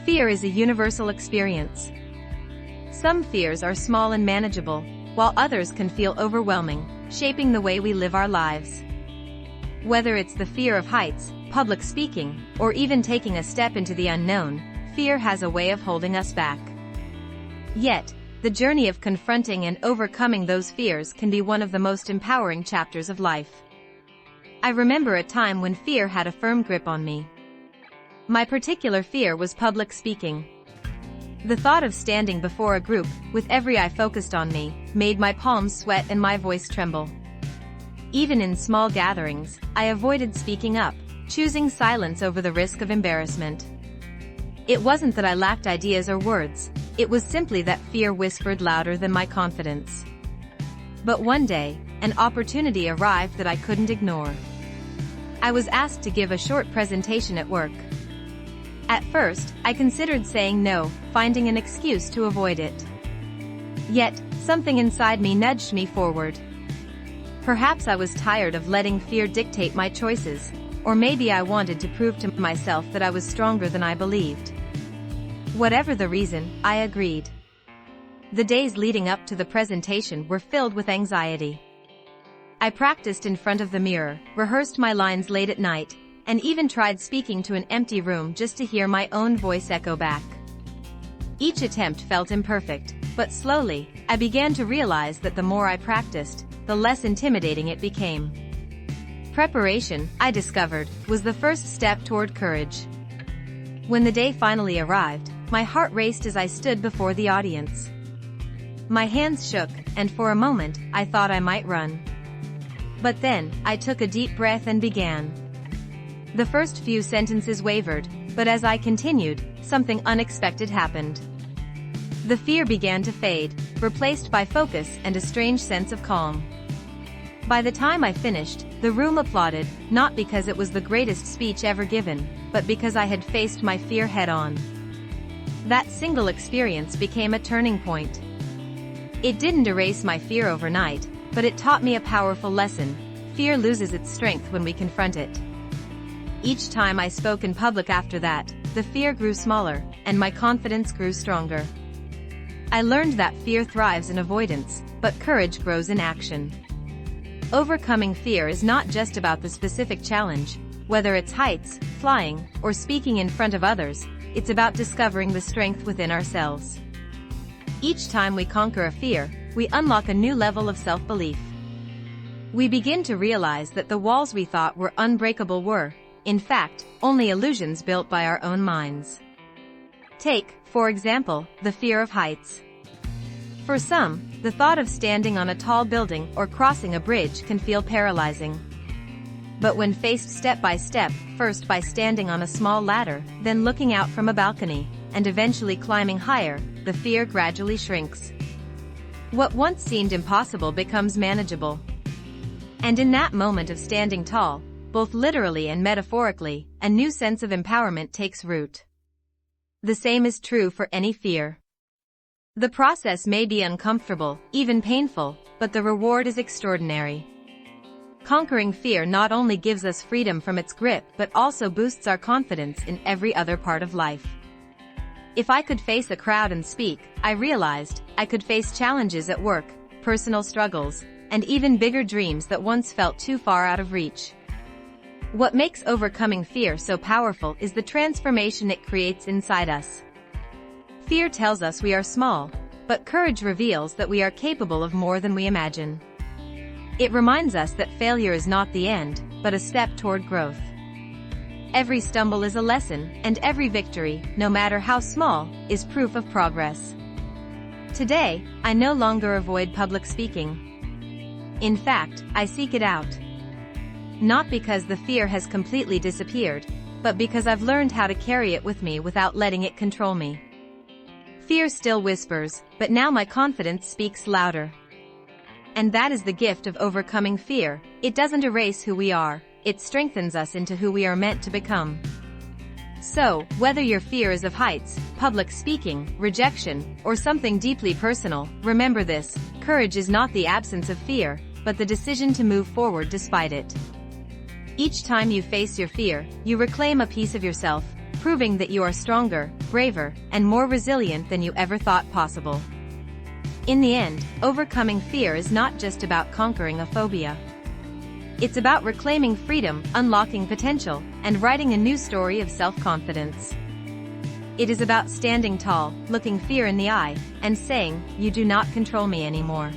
Fear is a universal experience. Some fears are small and manageable, while others can feel overwhelming, shaping the way we live our lives. Whether it's the fear of heights, public speaking, or even taking a step into the unknown, fear has a way of holding us back. Yet, the journey of confronting and overcoming those fears can be one of the most empowering chapters of life. I remember a time when fear had a firm grip on me. My particular fear was public speaking. The thought of standing before a group, with every eye focused on me, made my palms sweat and my voice tremble. Even in small gatherings, I avoided speaking up, choosing silence over the risk of embarrassment. It wasn't that I lacked ideas or words, it was simply that fear whispered louder than my confidence. But one day, an opportunity arrived that I couldn't ignore. I was asked to give a short presentation at work. At first, I considered saying no, finding an excuse to avoid it. Yet, something inside me nudged me forward. Perhaps I was tired of letting fear dictate my choices, or maybe I wanted to prove to myself that I was stronger than I believed. Whatever the reason, I agreed. The days leading up to the presentation were filled with anxiety. I practiced in front of the mirror, rehearsed my lines late at night, and even tried speaking to an empty room just to hear my own voice echo back. Each attempt felt imperfect, but slowly, I began to realize that the more I practiced, the less intimidating it became. Preparation, I discovered, was the first step toward courage. When the day finally arrived, my heart raced as I stood before the audience. My hands shook, and for a moment, I thought I might run. But then, I took a deep breath and began. The first few sentences wavered, but as I continued, something unexpected happened. The fear began to fade, replaced by focus and a strange sense of calm. By the time I finished, the room applauded, not because it was the greatest speech ever given, but because I had faced my fear head-on. That single experience became a turning point. It didn't erase my fear overnight, but it taught me a powerful lesson: fear loses its strength when we confront it. Each time I spoke in public after that, the fear grew smaller, and my confidence grew stronger. I learned that fear thrives in avoidance, but courage grows in action. Overcoming fear is not just about the specific challenge, whether it's heights, flying, or speaking in front of others, it's about discovering the strength within ourselves. Each time we conquer a fear, we unlock a new level of self-belief. We begin to realize that the walls we thought were unbreakable were, in fact, only illusions built by our own minds. Take, for example, the fear of heights. For some, the thought of standing on a tall building or crossing a bridge can feel paralyzing. But when faced step by step, first by standing on a small ladder, then looking out from a balcony, and eventually climbing higher, the fear gradually shrinks. What once seemed impossible becomes manageable. And in that moment of standing tall, both literally and metaphorically, a new sense of empowerment takes root. The same is true for any fear. The process may be uncomfortable, even painful, but the reward is extraordinary. Conquering fear not only gives us freedom from its grip but also boosts our confidence in every other part of life. If I could face a crowd and speak, I realized I could face challenges at work, personal struggles, and even bigger dreams that once felt too far out of reach. What makes overcoming fear so powerful is the transformation it creates inside us. Fear tells us we are small, but courage reveals that we are capable of more than we imagine. It reminds us that failure is not the end, but a step toward growth. Every stumble is a lesson, and every victory, no matter how small, is proof of progress. Today, I no longer avoid public speaking. In fact, I seek it out. Not because the fear has completely disappeared, but because I've learned how to carry it with me without letting it control me. Fear still whispers, but now my confidence speaks louder. And that is the gift of overcoming fear. It doesn't erase who we are, it strengthens us into who we are meant to become. So, whether your fear is of heights, public speaking, rejection, or something deeply personal, remember this: courage is not the absence of fear, but the decision to move forward despite it. Each time you face your fear, you reclaim a piece of yourself, proving that you are stronger, braver, and more resilient than you ever thought possible. In the end, overcoming fear is not just about conquering a phobia. It's about reclaiming freedom, unlocking potential, and writing a new story of self-confidence. It is about standing tall, looking fear in the eye, and saying, "You do not control me anymore."